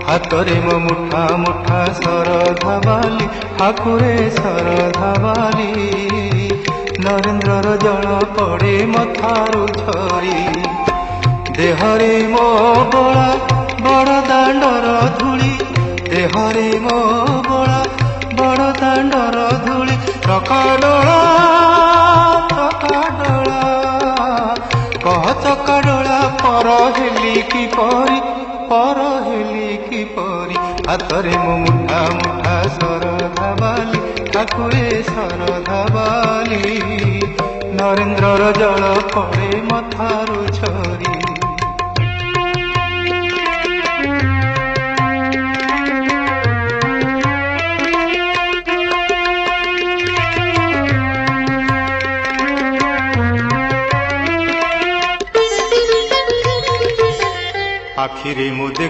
ହାତରେ ମୋ ମୁଠା ମୁଠା ଶରଧା ବାଲି ଠାକୁରେ ଶରଧା ବାଲି ନରେନ୍ଦ୍ରର ଜଳ ପଡ଼େ ମଥାରୁ ଝରି ଦେହରେ ମୋ ବଳା ବଡ଼ ଦାଣ୍ଡର ଧୂଳି ଦେହରେ ମୋ ବଳା ବଡ଼ ଦାଣ୍ଡର ଧୂଳି ଚକାଡୋଳା କହ ଚକାଡୋଳା ପର ହେଲି କିପରି ହାତରେ ମୋ ମୁଠା ମୁଠା ଶରଧା ବାଲି ଠାକୁରେ ଶରଧା ବାଲି ନରେନ୍ଦ୍ରର ଜଳ ପଡ଼େ ମଥାରୁ ଝରି आखिरे मुझे